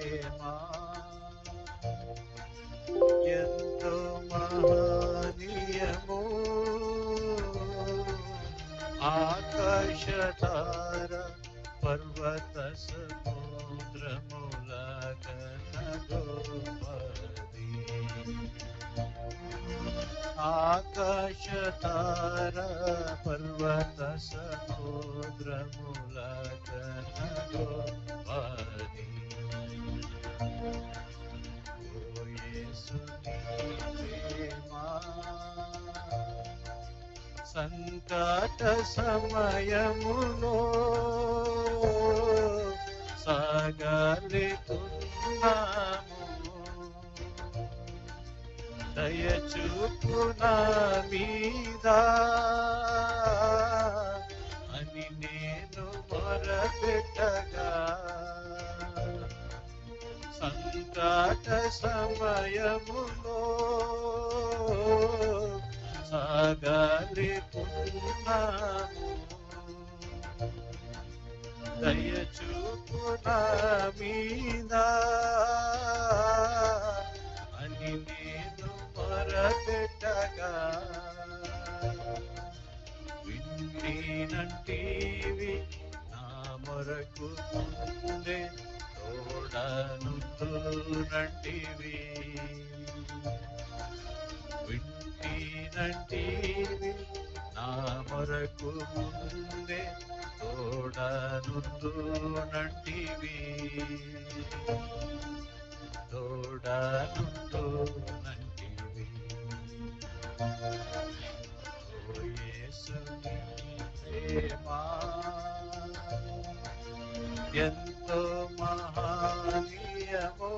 ప్రేమ ఎంతో మహనీయము ఆకాశతార పర్వత సముద్రముల కన్నా గొప్పది ఆకాశతార పర్వత సముద్రముల కన్నా గొప్పది ఓ యేసుని ప్రేమ సంకట సమయములో సాగలితున్నాము దయచూపు నా మీద అని నేను మొరపెట్టగా సంకట సమయములో సాగలితున్నాము దయచూపు నా మీద అని నేను మొరపెట్టగా వింటినంటివి నా మొరకు ముందే తోడనుందునంటివి వింటినంటివి నా మొరకు ముందే తోడనుందునంటివి తోడనుందునంటివి ఓ యేసుని ప్రేమ ఎంతో మహనీయము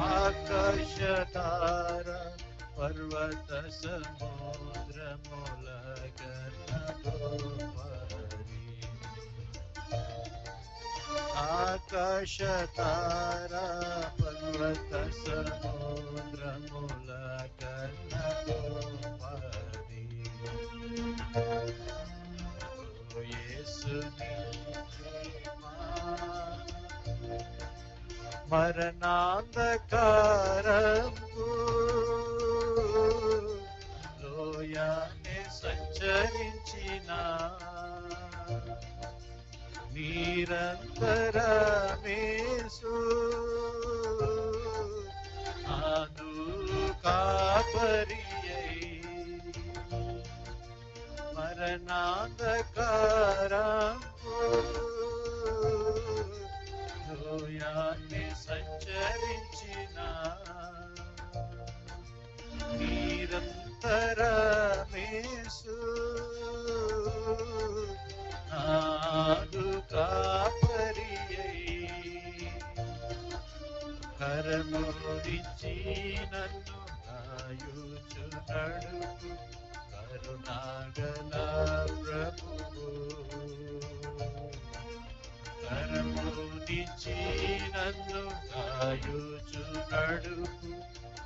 ఆకాశతార పర్వత సముద్రముల కన్నా గొప్పది ఆకాశతార పర్వత సముద్రముల కన్నా గొప్పది ఓ యేసుని ప్రేమ మరణాంధకారంబు లోయనే సంచరించిన నిరంతరమేసు నాదు కాపరియై మరణాంధకారంబు లోయాన్ని సంచరించిన నిరంతరమేసు నాదు కాపరియై కరమురించి నన్ను గాయుచు నడుపు కరుణాగల ప్రభువు కరమురించి నన్ను గాయుచు నడుపు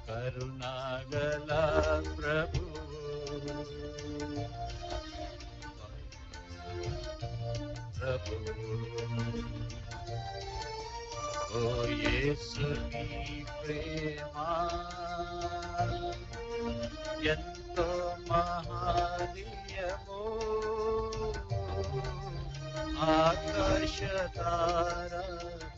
కరుణాగల ప్రభువు ఓ యేసుని ప్రేమ ఎంతో మహనీయము ఆకాశతార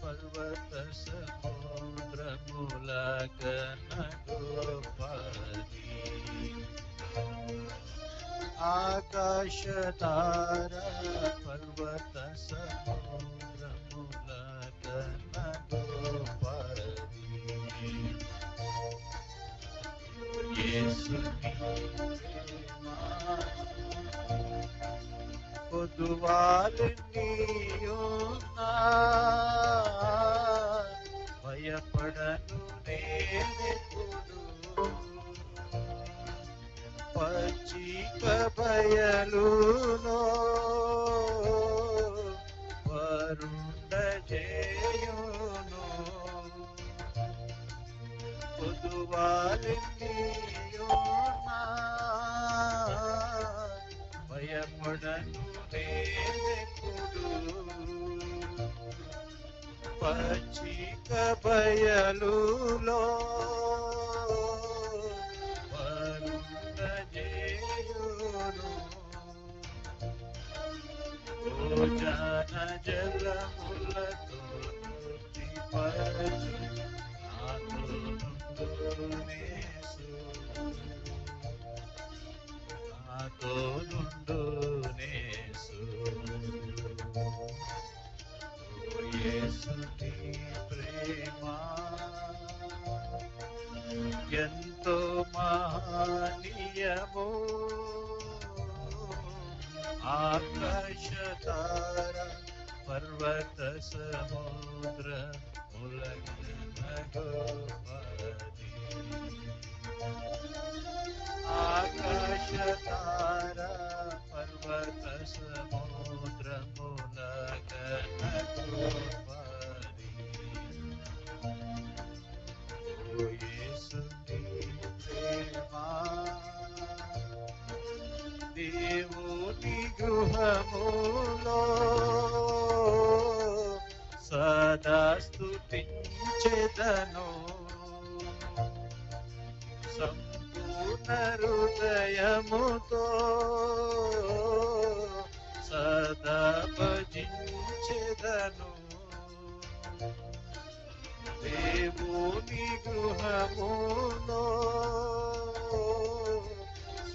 పర్వత సముద్రముల కన్నా గొప్పది ఆకాశతార పర్వత సముద్రముల కన్నా గొప్పది యేసుని ప్రేమ పొదువాలన్నీయున్నా భయపడను నేనెప్పుడు పచ్చిక బయలులో వరుండజేయును పొదువాలన్నీయున్నా భయపడను నేనెప్పుడు పచ్చిక బయలులో వరుణజేయును భోజన జలములతో తృప్తిపరచు నాతో నుండు నేసు యేసుని ప్రేమ ఎంతో మహనీయము ఆకాశతార పర్వత సముద్ర ములగనగోపది ఆకాశతార పర్వత సముద్ర ములగనగోపది ఓ యేసుని ప్రేమ దేవుని గృహములో సదా స్తుతించెదను సంపూర్ణ హృదయముతో సదా భజించెదను దేవుని గృహములో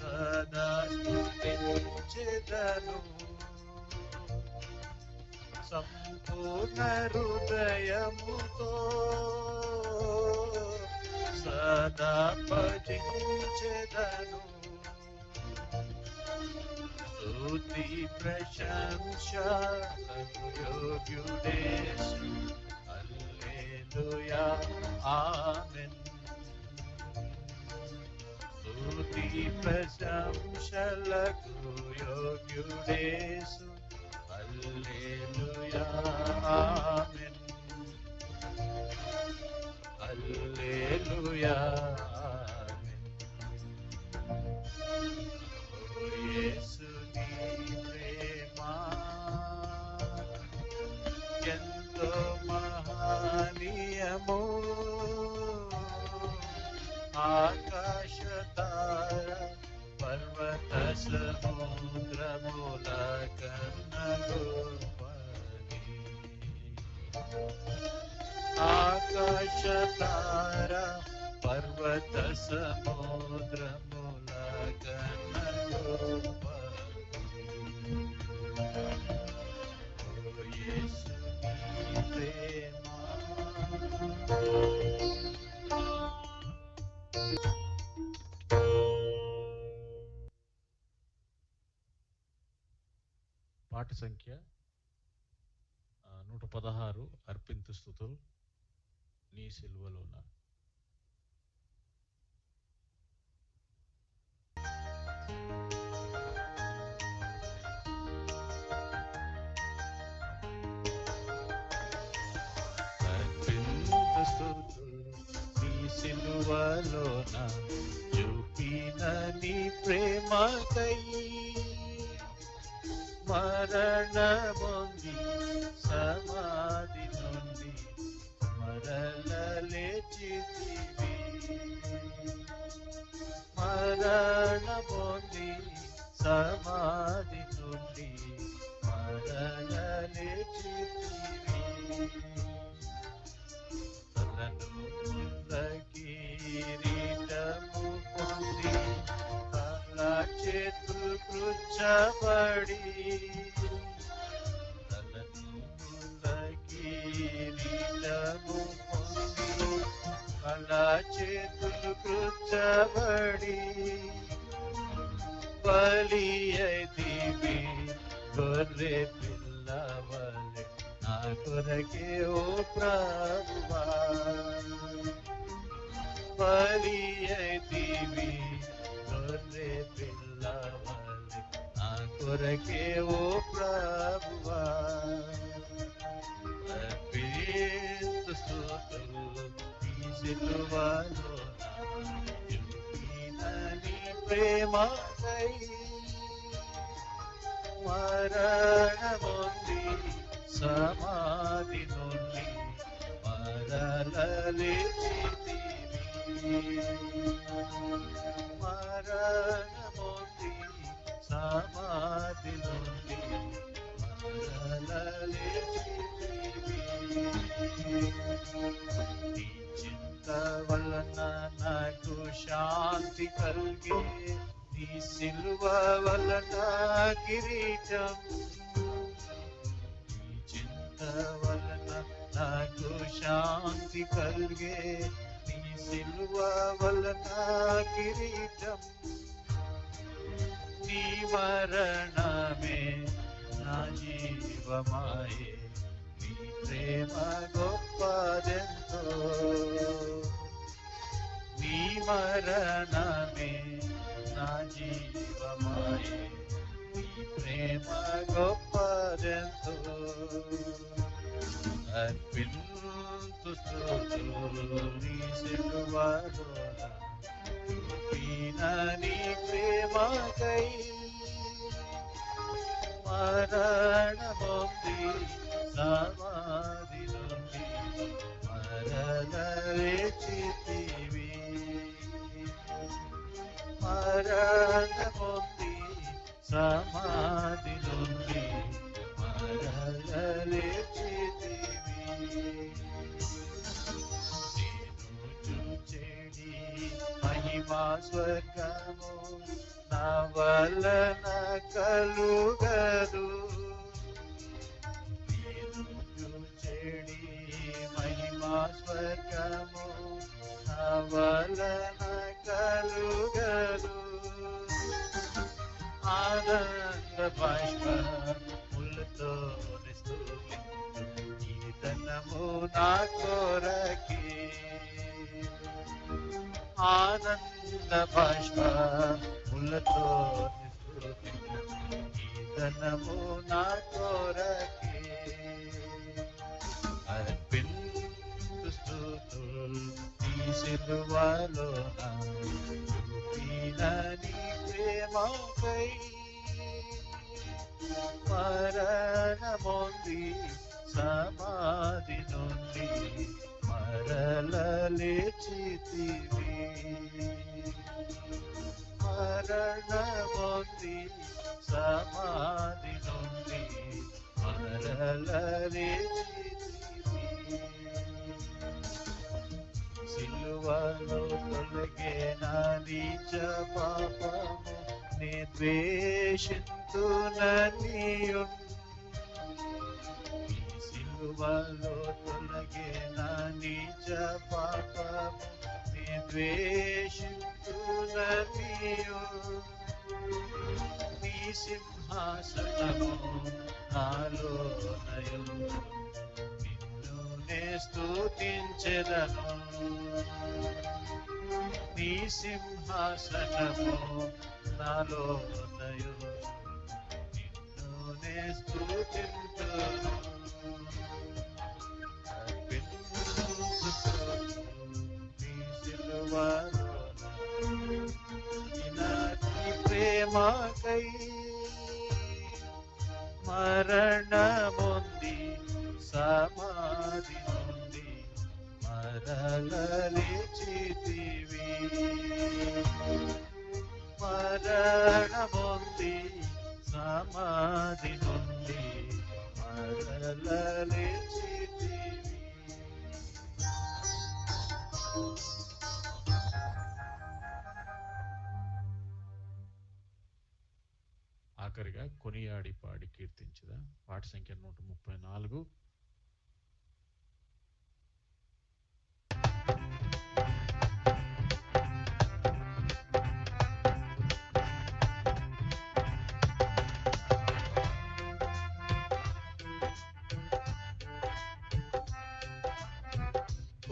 సదా స్తుతించెదను సంపూర్ణ హృదయముతో సదా భజించెదను స్తుతి ప్రశంసలకు యోగ్యుడేసు హల్లెలూయా ఆమేన్ స్తుతి ప్రశంసలకు యోగ్యుడేసు హల్లెలూయా ఆమేన్ హల్లెలూయా ఆమేన్ ఓ యేసుని ప్రేమ ఎంతో మహనీయము ఆకాశతార పర్వత సముద్రముల కన్నగోపది ఆకాశతార పర్వత సముద్రముల కన్నగోపది ఓ యేసుని ప్రేమ పాట సంఖ్య 116 అర్పింతు స్తుతులు నీ సిలువలోన. అర్పింతు స్తుతులు నీ సిలువలోన చూపిన నీ ప్రేమకై మరణమొంది సమాధి నుండి మరల లేచితివి మరణమొంది సమాధి నుండి మరల లేచితివి తలను కిరీటము పొంది అలా చేతులు కృచ్చబడి కిరీటము పొంది అలా చేతులు కృచ్చబడి బలి అయితివి గొర్రె పిల్లవలె నా కొరకే ఓ ప్రభువా బలి అయితివి గొర్రె పిల్లవలె నా కొరకే ఓ ప్రభువా అర్పింతు స్తుతులు నీ సిలువలోన చూపిన నీ ప్రేమకై మరణమొంది సమాధి నుండి మరణమొంది సమాధి నుండి నీ చింత వలన నాకు శాంతి కలిగే, నీ సిలువ వలన కిరీటం. నీ చింత వలన నాకు శాంతి కలిగే, నీ సిలువ వలన కిరీటం. నీ మరణమే నా జీవమాయే, నీ ప్రేమ గొప్పదెంతో. నీ మరణమే నా జీవమాయే, నీ ప్రేమ గొప్పదెంతో. అర్పింతు స్తుతులు నీ సిలువలోన చూపిన నీ ప్రేమకై. మరణమొంది సమాధి నుండి మరల లేచితివి. మరణమొంది సమాధి నుండి మరల లేచితివి. నేను చూచెడి మహిమా స్వర్గము నా వలన కలుగదు. నేను చూచెడి మహిమా స్వర్గము నా వలన కలుగదు. ఆనంద బాష్పములతో స్తుతించు ఈ ధనము నా కొరకే. ఆనంద బాష్పములతో స్తుతించు ఈ ధనము నా కొరకే. అర్పింతు స్తుతులు నీ సిలువలోన చూపిన నీ ప్రేమకై. మరణమొంది సమాధి నుండి మరల లేచితివి. మరణమొంది సమాధి నుండి మరల లేచితివి. సిలువలో తొలగే నా నీచ పాపము, నే ద్వేషింతుననియున్. ఈ సిలువలో తొలగే నా నీచ పాపము, నే ద్వేషింతుననియున్. నీ సింహాసనము నాలోనయుండు, నిన్ను నే స్తుతించెదను. నీ సింహాసనము నాలోనయుండు, నిన్ను నే స్తుతింతును. అర్పింతు స్తుతులు నీ సిలువలోన చూపిన నీ ప్రేమకై. మరణమొంది సమాధి నుండి మరల లేచితివి. మరణమొంది సమాధి నుండి మరల లేచితివి. ఆఖరిగా కొనియాడి పాడి కీర్తించదా పాట సంఖ్య 134.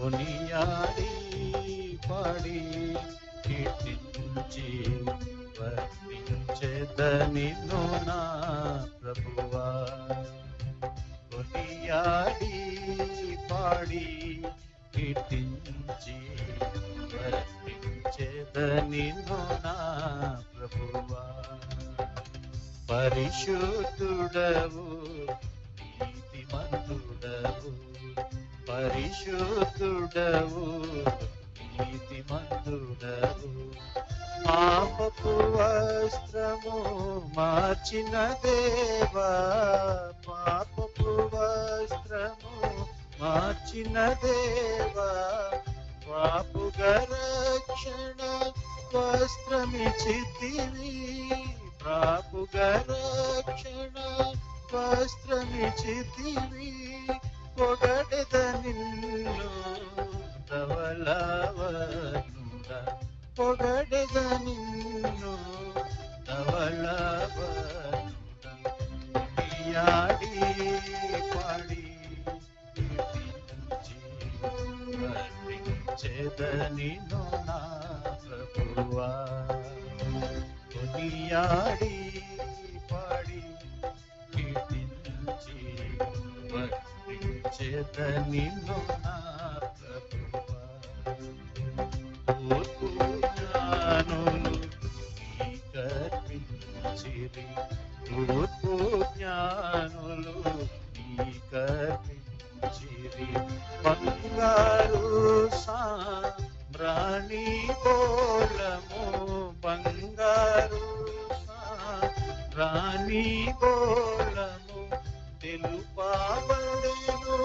కొనియాడి పాడి కీర్తించి వర్ణించెదనిను నా ప్రభువా. కొనియాడి పాడి కీర్తించి వర్ణించెదనిను నా ప్రభువా. పరిశుద్ధుడవు నీతిమంతుడవు పరిశుద్ధుడవు నీతిమంతుడవు. పాపపు వస్త్రము మార్చిన దేవా, పాపపు వస్త్రము మార్చిన దేవా, పాపుగ రక్షణ వస్త్రమిచ్చితివి, పాపుగ రక్షణ వస్త్రమిచ్చితివి. పొగడెద నిన్ను ధవళవర్ణుడా, పొగడెద నిన్ను ధవళవర్ణుడా. కొనియాడి పాడి కీర్తించి వర్ణించెద నిన్ను నా ప్రభువా. కొనియాడి పాడి కీర్తించి వర్ణించెద నిన్ను నా ప్రభువా. తూర్పు జ్ఞానులు నీకర్పించిరి, తూర్పు జ్ఞానులు నీకర్పించిరి. బంగారు సామ్రాణి బోళము, బంగారు సామ్రాణి బోళము తెలుపబడెను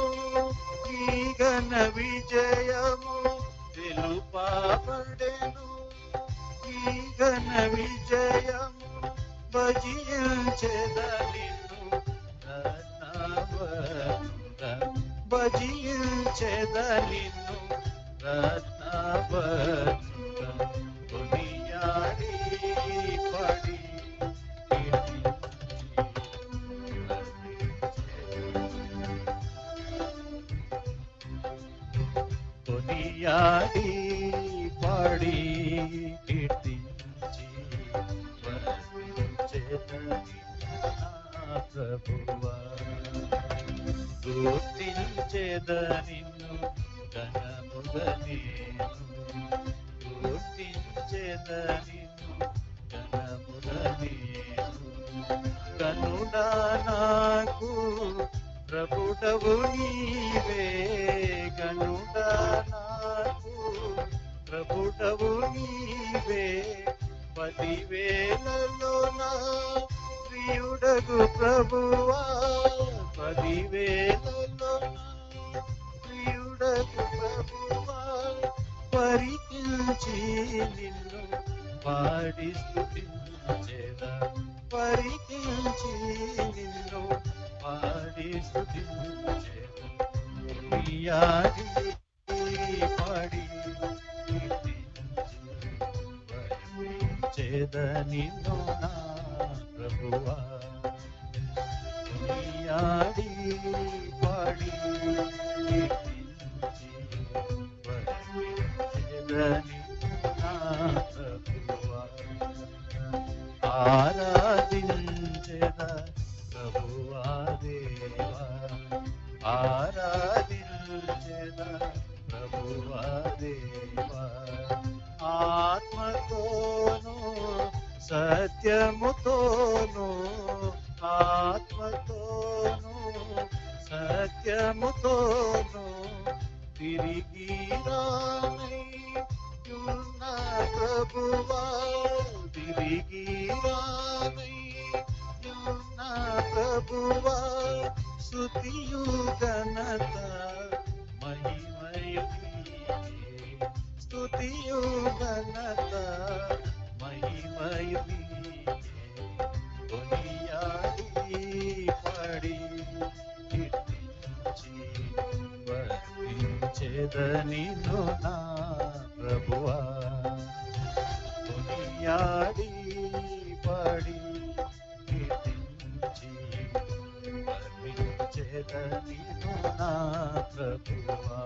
ఈ ఘన విజయము, తెలుపబడెను ఈ ఘన విజయము. భజించెద నిన్ను రత్నవర్ణుడా, భజించెద నిన్ను రత్నవర్ణుడా. కొనియాడి పాడి కొనియాడి పాడి కీర్తించి వర్ణించెద నిన్ను నా ప్రభువా. గుర్తించెద నిన్ను ఘనముగ నేను, గుర్తించెద నిన్ను ఘనముగ నేను. కనుడా నాకు ప్రభుడవు నీవే, కనుడా నాకు ప్రభుడవు నీవే. 10,000లో నా ప్రియుడగు ప్రభువా, 10,000లో నా ప్రియుడగు ప్రభువా. పరికించి నిన్ను పాడి స్తుతించెదా, పరికించి నిన్ను పాడి స్తుతించెదా. కొనియాడి పాడి వర్ణించెద నిన్ను నా ప్రభువా. కొనియాడి పాడి కీర్తించి వర్ణించెద నిన్ను నా ప్రభువా. ఆరాధించెద ప్రభువా దేవా, ఆరాధించెద ప్రభువా దేవా. ఆత్మతోను సత్యముతోను, ఆత్మతోను సత్యముతోను తిరిగి రానయ్యున్న ప్రభువా, తిరిగి రానయ్యున్న ప్రభువా. స్తుతియు ఘనత మహిమయు నీకే, స్తుతియు ఘనత మహిమయు నీకే. కొనియాడి పాడి కీర్తించి వర్ణించెద నిన్ను నా ప్రభువా. కొనియాడి పాడి కీర్తించి వర్ణించెద నిన్ను నా ప్రభువా.